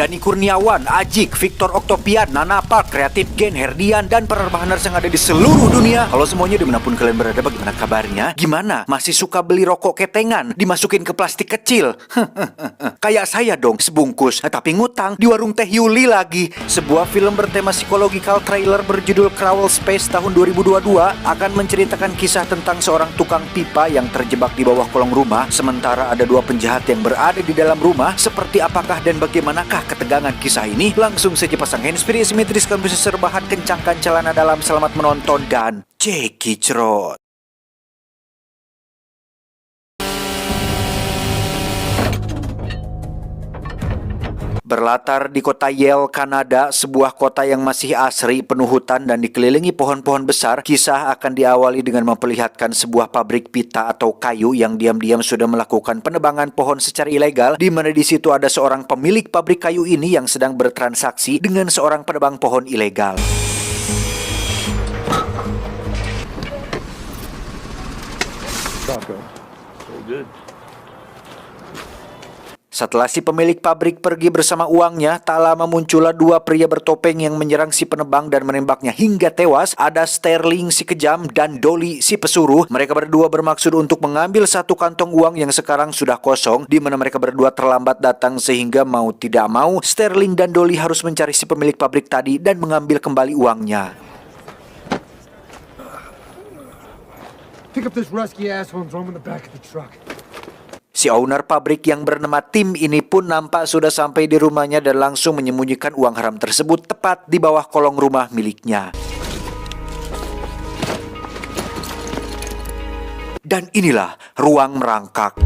Dani Kurniawan, Ajik, Victor Oktopian, Nana Park, Kreatif Gen, Herdian, dan penerbangers yang ada di seluruh dunia. Halo semuanya, dimanapun kalian berada, bagaimana kabarnya? Gimana? Masih suka beli rokok ketengan? Dimasukin ke plastik kecil? Kayak saya dong, sebungkus. Tapi ngutang di warung Teh Yuli lagi. Sebuah film bertema psikologikal trailer berjudul Crawl Space tahun 2022 akan menceritakan kisah tentang seorang tukang pipa yang terjebak di bawah kolong rumah, sementara ada dua penjahat yang berada di dalam rumah. Seperti apakah dan bagaimanakah ketegangan kisah ini? Langsung saja pasang handsfree, simetriskan busur bahan, kencangkan celana dalam, selamat menonton dan cekicrot. Berlatar di kota Yale, Kanada, sebuah kota yang masih asri, penuh hutan dan dikelilingi pohon-pohon besar, kisah akan diawali dengan memperlihatkan sebuah pabrik pita atau kayu yang diam-diam sudah melakukan penebangan pohon secara ilegal, di mana di situ ada seorang pemilik pabrik kayu ini yang sedang bertransaksi dengan seorang penebang pohon ilegal. Setelah si pemilik pabrik pergi bersama uangnya, tak lama muncullah dua pria bertopeng yang menyerang si penebang dan menembaknya hingga tewas. Ada Sterling si kejam dan Dolly si pesuruh. Mereka berdua bermaksud untuk mengambil satu kantong uang yang sekarang sudah kosong, di mana mereka berdua terlambat datang sehingga mau tidak mau Sterling dan Dolly harus mencari si pemilik pabrik tadi dan mengambil kembali uangnya. Pick up this rusty asshole and throw him in the back of the truck. Si owner pabrik yang bernama Tim ini pun nampak sudah sampai di rumahnya dan langsung menyembunyikan uang haram tersebut tepat di bawah kolong rumah miliknya. Dan inilah ruang merangkak.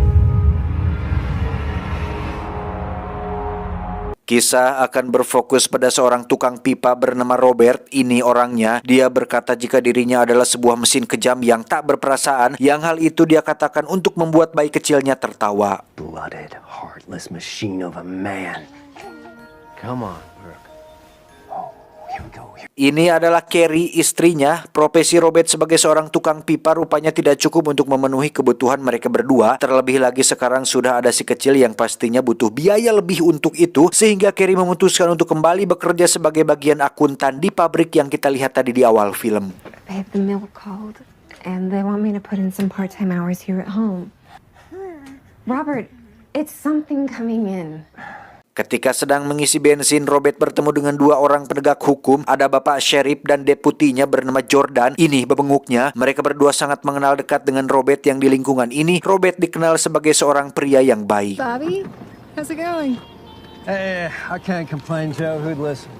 Kisah akan berfokus pada seorang tukang pipa bernama Robert. Ini orangnya. Dia berkata jika dirinya adalah sebuah mesin kejam yang tak berperasaan, yang hal itu dia katakan untuk membuat bayi kecilnya tertawa. Blooded, heartless machine of a man. Come on, Brooke. Oh, here we go. Ini adalah Carrie, istrinya. Profesi Robert sebagai seorang tukang pipa rupanya tidak cukup untuk memenuhi kebutuhan mereka berdua. Terlebih lagi sekarang sudah ada si kecil yang pastinya butuh biaya lebih untuk itu, sehingga Carrie memutuskan untuk kembali bekerja sebagai bagian akuntan di pabrik yang kita lihat tadi di awal film. Babe, the milk called and they want me to put in some part-time hours here at home. Robert, it's something coming in. Ketika sedang mengisi bensin, Robert bertemu dengan dua orang penegak hukum. Ada bapak sheriff dan deputinya bernama Jordan. Ini bebenguknya. Mereka berdua sangat mengenal dekat dengan Robert yang di lingkungan ini. Robert dikenal sebagai seorang pria yang baik. Bobby, how's it going? Hey, I can't complain, Joe. Who'd listen?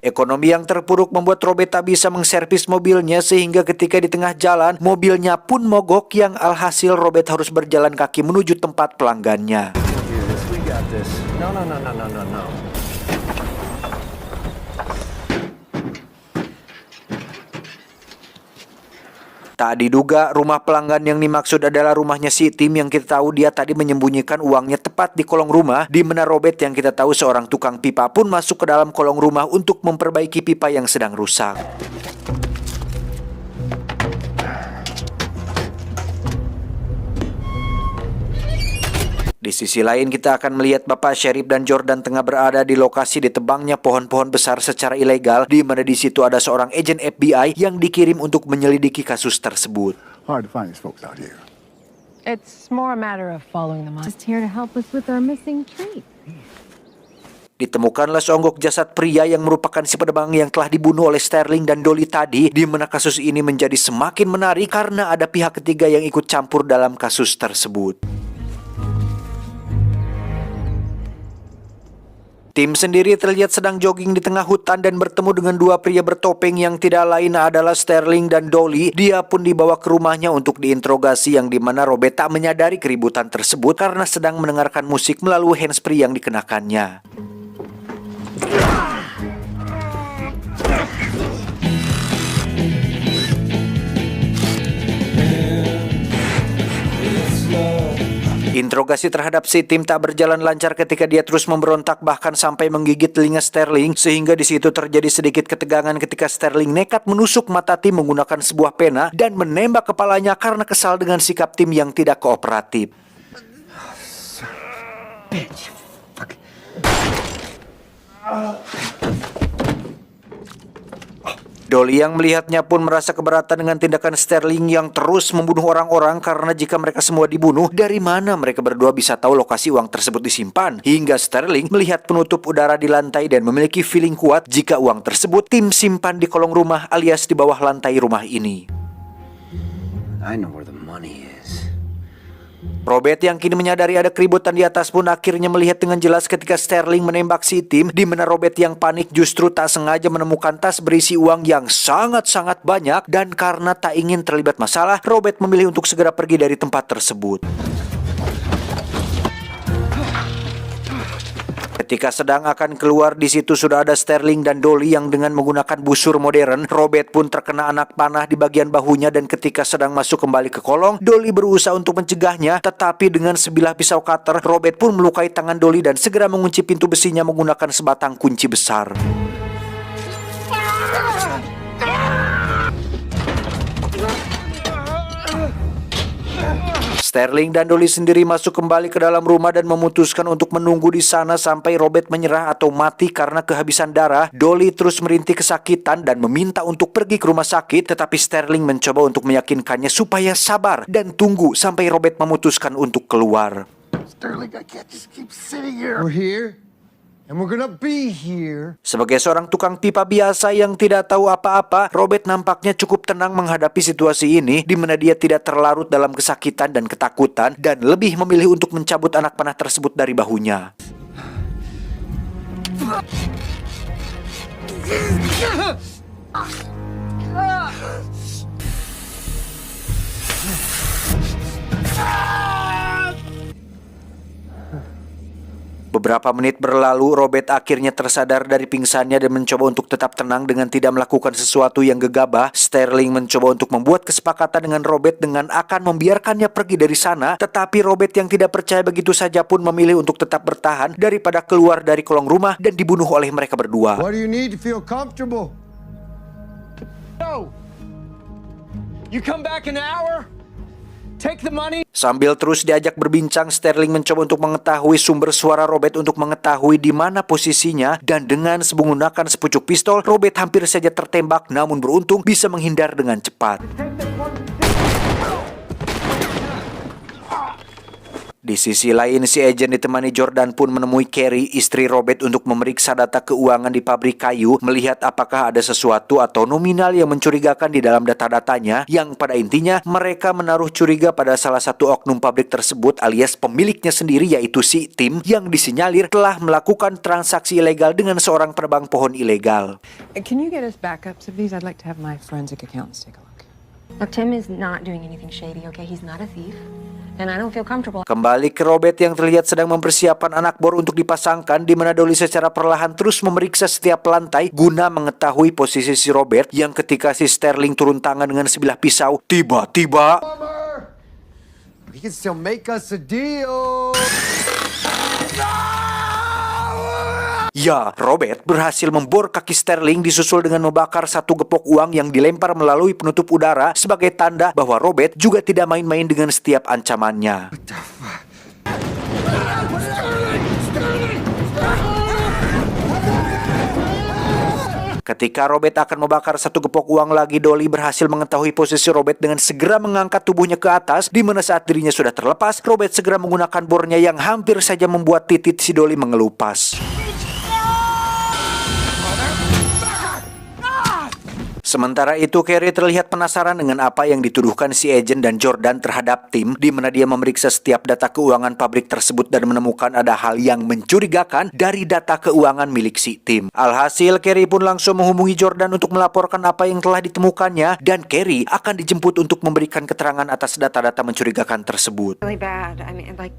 Ekonomi yang terpuruk membuat Robert tak bisa mengservis mobilnya, sehingga ketika di tengah jalan, mobilnya pun mogok yang alhasil Robert harus berjalan kaki menuju tempat pelanggannya. We got this. No. Tak diduga, rumah pelanggan yang dimaksud adalah rumahnya si Tim yang kita tahu dia tadi menyembunyikan uangnya tepat di kolong rumah, di mana Robert yang kita tahu seorang tukang pipa pun masuk ke dalam kolong rumah untuk memperbaiki pipa yang sedang rusak. Di sisi lain kita akan melihat Bapak Sheriff dan Jordan tengah berada di lokasi ditebangnya pohon-pohon besar secara ilegal, di mana di situ ada seorang agen FBI yang dikirim untuk menyelidiki kasus tersebut. Hard to find these folks out here. It's more a matter of following them up. Just here to help us with our missing treat. Ditemukanlah seonggok jasad pria yang merupakan si penebang yang telah dibunuh oleh Sterling dan Dolly tadi, di mana kasus ini menjadi semakin menarik karena ada pihak ketiga yang ikut campur dalam kasus tersebut. Tim sendiri terlihat sedang jogging di tengah hutan dan bertemu dengan dua pria bertopeng yang tidak lain adalah Sterling dan Dolly. Dia pun dibawa ke rumahnya untuk diinterogasi, yang dimana Robert tak menyadari keributan tersebut karena sedang mendengarkan musik melalui handsfree yang dikenakannya. Interogasi terhadap si Tim tak berjalan lancar ketika dia terus memberontak bahkan sampai menggigit telinga Sterling, sehingga di situ terjadi sedikit ketegangan ketika Sterling nekat menusuk mata Tim menggunakan sebuah pena dan menembak kepalanya karena kesal dengan sikap Tim yang tidak kooperatif. bitch. Fuck. Dolly yang melihatnya pun merasa keberatan dengan tindakan Sterling yang terus membunuh orang-orang karena jika mereka semua dibunuh, dari mana mereka berdua bisa tahu lokasi uang tersebut disimpan? Hingga Sterling melihat penutup udara di lantai dan memiliki feeling kuat jika uang tersebut tim simpan di kolong rumah alias di bawah lantai rumah ini. I know where the money is. Robert yang kini menyadari ada keributan di atas pun akhirnya melihat dengan jelas ketika Sterling menembak si Tim, di mana Robert yang panik justru tak sengaja menemukan tas berisi uang yang sangat-sangat banyak, dan karena tak ingin terlibat masalah, Robert memilih untuk segera pergi dari tempat tersebut. Ketika sedang akan keluar, di situ sudah ada Sterling dan Dolly yang dengan menggunakan busur modern. Robert pun terkena anak panah di bagian bahunya, dan ketika sedang masuk kembali ke kolong, Dolly berusaha untuk mencegahnya, tetapi dengan sebilah pisau cutter, Robert pun melukai tangan Dolly dan segera mengunci pintu besinya menggunakan sebatang kunci besar. Sterling dan Dolly sendiri masuk kembali ke dalam rumah dan memutuskan untuk menunggu di sana sampai Robert menyerah atau mati karena kehabisan darah. Dolly terus merintih kesakitan dan meminta untuk pergi ke rumah sakit, tetapi Sterling mencoba untuk meyakinkannya supaya sabar dan tunggu sampai Robert memutuskan untuk keluar. Sterling, I can't just keep sitting here. We're here, and we're gonna be here. Sebagai seorang tukang pipa biasa yang tidak tahu apa-apa, Robert nampaknya cukup tenang menghadapi situasi ini, di mana dia tidak terlarut dalam kesakitan dan ketakutan, dan lebih memilih untuk mencabut anak panah tersebut dari bahunya. Beberapa menit berlalu, Robert akhirnya tersadar dari pingsannya dan mencoba untuk tetap tenang dengan tidak melakukan sesuatu yang gegabah. Sterling mencoba untuk membuat kesepakatan dengan Robert dengan akan membiarkannya pergi dari sana, tetapi Robert yang tidak percaya begitu saja pun memilih untuk tetap bertahan daripada keluar dari kolong rumah dan dibunuh oleh mereka berdua. What do you need to feel comfortable? No! You come back in an hour? Take the money. Sambil terus diajak berbincang, Sterling mencoba untuk mengetahui sumber suara Robert untuk mengetahui di mana posisinya, dan dengan menggunakan sepucuk pistol, Robert hampir saja tertembak namun beruntung bisa menghindar dengan cepat. Di sisi lain, si agen ditemani Jordan pun menemui Carrie, istri Robert, untuk memeriksa data keuangan di pabrik kayu, melihat apakah ada sesuatu atau nominal yang mencurigakan di dalam data-datanya, yang pada intinya mereka menaruh curiga pada salah satu oknum pabrik tersebut alias pemiliknya sendiri, yaitu si Tim, yang disinyalir telah melakukan transaksi ilegal dengan seorang penebang pohon ilegal. Can you get us backups of these? I'd like to have my forensic accountants take a look. Look, Tim is not doing anything shady, okay? He's not a thief. And I don't feel comfortable. Kembali ke Robert yang terlihat sedang mempersiapkan anak bor untuk dipasangkan, di mana Dolly secara perlahan terus memeriksa setiap lantai guna mengetahui posisi si Robert, yang ketika si Sterling turun tangan dengan sebilah pisau, tiba-tiba He can still make us a deal. ya, Robert berhasil membor kaki Sterling disusul dengan membakar satu gepok uang yang dilempar melalui penutup udara sebagai tanda bahwa Robert juga tidak main-main dengan setiap ancamannya. Ketika Robert akan membakar satu gepok uang lagi, Dolly berhasil mengetahui posisi Robert dengan segera mengangkat tubuhnya ke atas, di mana saat dirinya sudah terlepas, Robert segera menggunakan bornya yang hampir saja membuat titik si Dolly mengelupas. Sementara itu, Carrie terlihat penasaran dengan apa yang dituduhkan si agen dan Jordan terhadap Tim, di mana dia memeriksa setiap data keuangan pabrik tersebut dan menemukan ada hal yang mencurigakan dari data keuangan milik si Tim. Alhasil, Carrie pun langsung menghubungi Jordan untuk melaporkan apa yang telah ditemukannya, dan Carrie akan dijemput untuk memberikan keterangan atas data-data mencurigakan tersebut. Really bad. I mean, like,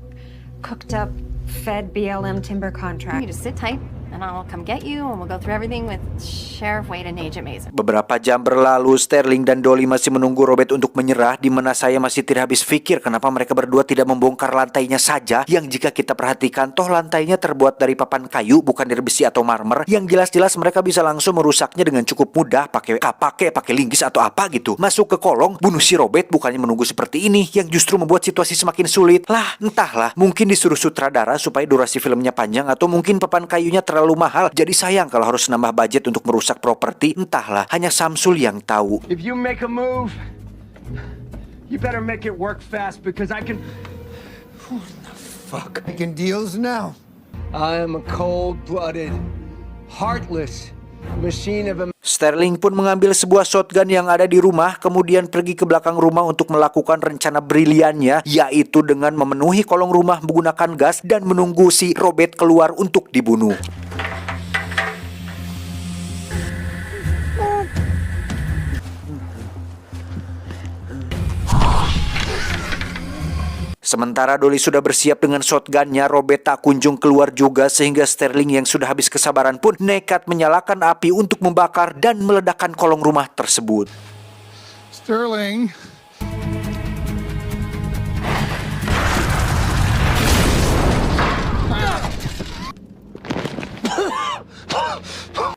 cooked up Fed BLM timber contract. You just sit tight and I'll come get you, and we'll go through everything with Sheriff Wade and Agent Mason. Beberapa jam berlalu, Sterling dan Dolly masih menunggu Robert untuk menyerah, di mana saya masih tidak habis pikir kenapa mereka berdua tidak membongkar lantainya saja, yang jika kita perhatikan toh lantainya terbuat dari papan kayu bukan dari besi atau marmer, yang jelas-jelas mereka bisa langsung merusaknya dengan cukup mudah pakai linggis atau apa gitu. Masuk ke kolong, bunuh si Robert, bukannya menunggu seperti ini yang justru membuat situasi semakin sulit. Lah, entahlah, mungkin disuruh sutradara supaya durasi filmnya panjang, atau mungkin papan kayunya terlalu mahal, jadi sayang kalau harus nambah budget untuk merusak properti. Entahlah, hanya Samsul yang tahu. If you make a move, you better make it work fast because I can... Fuck. Making deals now. I am a cold-blooded, heartless machine of a... Sterling pun mengambil sebuah shotgun yang ada di rumah, kemudian pergi ke belakang rumah untuk melakukan rencana briliannya, yaitu dengan memenuhi kolong rumah menggunakan gas dan menunggu si Robert keluar untuk dibunuh. Sementara Dolly sudah bersiap dengan shotgunnya, Robert tak kunjung keluar juga, sehingga Sterling yang sudah habis kesabaran pun nekat menyalakan api untuk membakar dan meledakkan kolong rumah tersebut. Sterling.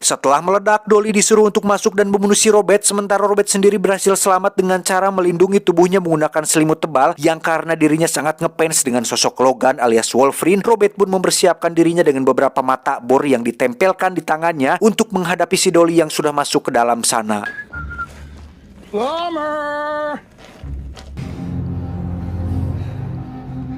Setelah meledak, Dolly disuruh untuk masuk dan membunuh si Robert, sementara Robert sendiri berhasil selamat dengan cara melindungi tubuhnya menggunakan selimut tebal, yang karena dirinya sangat ngefans dengan sosok Logan alias Wolverine, Robert pun mempersiapkan dirinya dengan beberapa mata bor yang ditempelkan di tangannya untuk menghadapi si Dolly yang sudah masuk ke dalam sana. Plumber!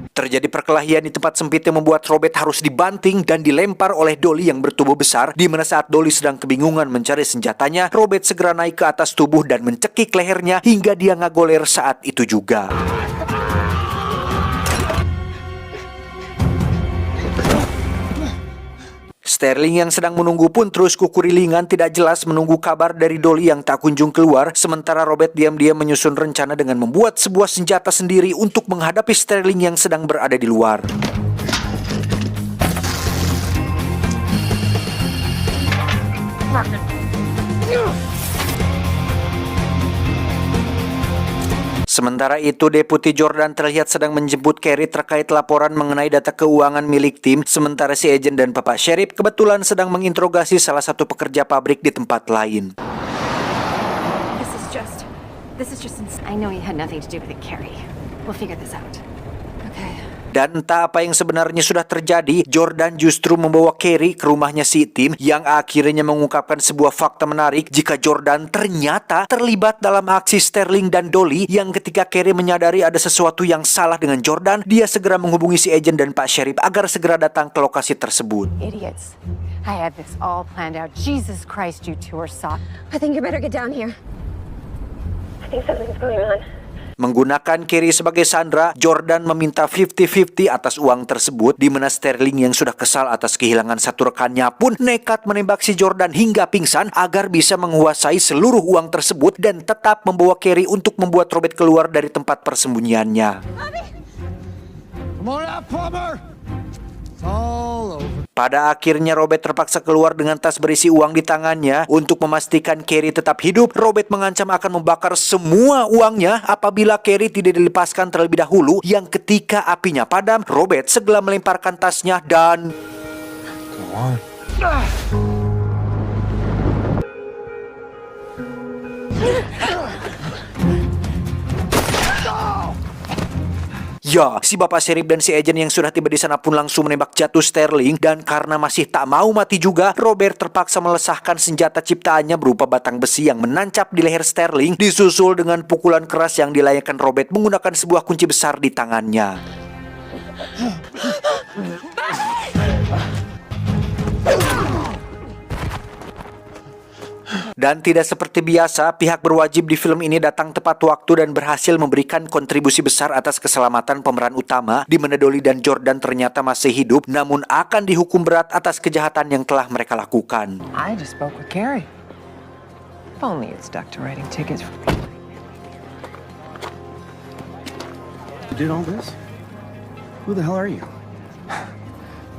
Terjadi perkelahian di tempat sempit yang membuat Robert harus dibanting dan dilempar oleh Dolly yang bertubuh besar, di mana saat Dolly sedang kebingungan mencari senjatanya, Robert segera naik ke atas tubuh dan mencekik lehernya hingga dia ngagoler saat itu juga. Sterling yang sedang menunggu pun terus kukurilingan tidak jelas menunggu kabar dari Dolly yang tak kunjung keluar, sementara Robert diam-diam menyusun rencana dengan membuat sebuah senjata sendiri untuk menghadapi Sterling yang sedang berada di luar. Sementara itu, Deputi Jordan terlihat sedang menjemput Carrie terkait laporan mengenai data keuangan milik tim, sementara si Agent dan Bapak Sheriff kebetulan sedang menginterogasi salah satu pekerja pabrik di tempat lain. This is just, I know you had nothing to do with it, Carrie. We'll figure this out. Okay. Dan entah apa yang sebenarnya sudah terjadi, Jordan justru membawa Carrie ke rumahnya si Tim, yang akhirnya mengungkapkan sebuah fakta menarik jika Jordan ternyata terlibat dalam aksi Sterling dan Dolly, yang ketika Carrie menyadari ada sesuatu yang salah dengan Jordan, dia segera menghubungi si Agent dan Pak Sheriff agar segera datang ke lokasi tersebut. Idiots. I had this all planned out. Jesus Christ, you two are soft. I think you better get down here. I think something's going on. Menggunakan Carrie sebagai sandera, Jordan meminta 50-50 atas uang tersebut, di mana Sterling yang sudah kesal atas kehilangan satu rekannya pun nekat menembak si Jordan hingga pingsan agar bisa menguasai seluruh uang tersebut dan tetap membawa Carrie untuk membuat Robert keluar dari tempat persembunyiannya. Come on out, plumber! It's all over. Pada akhirnya Robert terpaksa keluar dengan tas berisi uang di tangannya. Untuk memastikan Carrie tetap hidup, Robert mengancam akan membakar semua uangnya apabila Carrie tidak dilepaskan terlebih dahulu, yang ketika apinya padam, Robert segera melemparkan tasnya dan... Ya, si Bapak Sheriff dan si Agent yang sudah tiba di sana pun langsung menembak jatuh Sterling, dan karena masih tak mau mati juga, Robert terpaksa melesahkan senjata ciptaannya berupa batang besi yang menancap di leher Sterling, disusul dengan pukulan keras yang dilayangkan Robert menggunakan sebuah kunci besar di tangannya. Dan tidak seperti biasa, pihak berwajib di film ini datang tepat waktu dan berhasil memberikan kontribusi besar atas keselamatan pemeran utama, di mana Dolly dan Jordan ternyata masih hidup, namun akan dihukum berat atas kejahatan yang telah mereka lakukan. I just spoke with Carrie. If only you'd stuck to writing tickets for people. You did all this? Who the hell are you?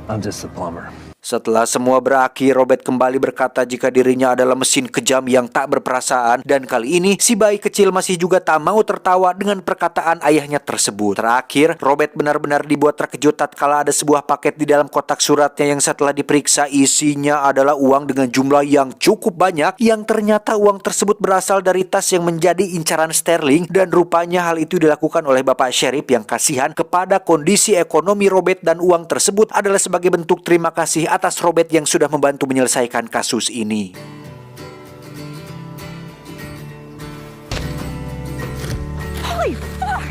I'm just a plumber. Setelah semua berakhir, Robert kembali berkata jika dirinya adalah mesin kejam yang tak berperasaan, dan kali ini si bayi kecil masih juga tak mau tertawa dengan perkataan ayahnya tersebut. Terakhir, Robert benar-benar dibuat terkejut tatkala ada sebuah paket di dalam kotak suratnya yang setelah diperiksa isinya adalah uang dengan jumlah yang cukup banyak, yang ternyata uang tersebut berasal dari tas yang menjadi incaran Sterling, dan rupanya hal itu dilakukan oleh Bapak Sheriff yang kasihan kepada kondisi ekonomi Robert, dan uang tersebut adalah sebagai bentuk terima kasih atas Robert yang sudah membantu menyelesaikan kasus ini. Holy fuck!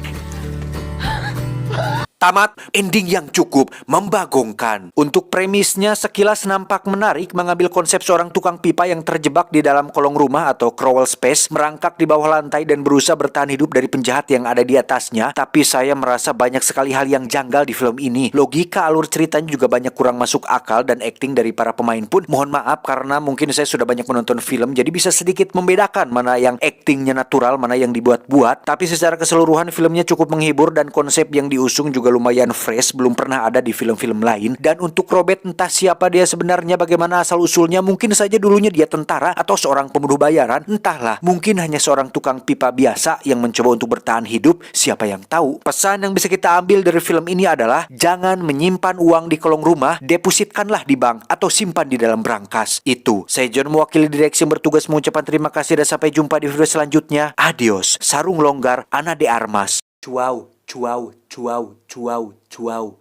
Tamat, ending yang cukup membagongkan. Untuk premisnya sekilas nampak menarik, mengambil konsep seorang tukang pipa yang terjebak di dalam kolong rumah atau crawl space, merangkak di bawah lantai dan berusaha bertahan hidup dari penjahat yang ada di atasnya. Tapi saya merasa banyak sekali hal yang janggal di film ini. Logika alur ceritanya juga banyak kurang masuk akal, dan akting dari para pemain pun mohon maaf karena mungkin saya sudah banyak menonton film, jadi bisa sedikit membedakan mana yang aktingnya natural, mana yang dibuat-buat. Tapi secara keseluruhan filmnya cukup menghibur, dan konsep yang diusung juga lumayan fresh, belum pernah ada di film-film lain. Dan untuk Robert, entah siapa dia sebenarnya, bagaimana asal-usulnya, mungkin saja dulunya dia tentara atau seorang pembunuh bayaran, entahlah, mungkin hanya seorang tukang pipa biasa yang mencoba untuk bertahan hidup, siapa yang tahu. Pesan yang bisa kita ambil dari film ini adalah jangan menyimpan uang di kolong rumah, depositkanlah di bank atau simpan di dalam brankas. Itu, saya John, mewakili direksi yang bertugas mengucapkan terima kasih dan sampai jumpa di video selanjutnya. Adios, sarung longgar, Ana de Armas. Cuau, cuau, cuau, cuau, cuau.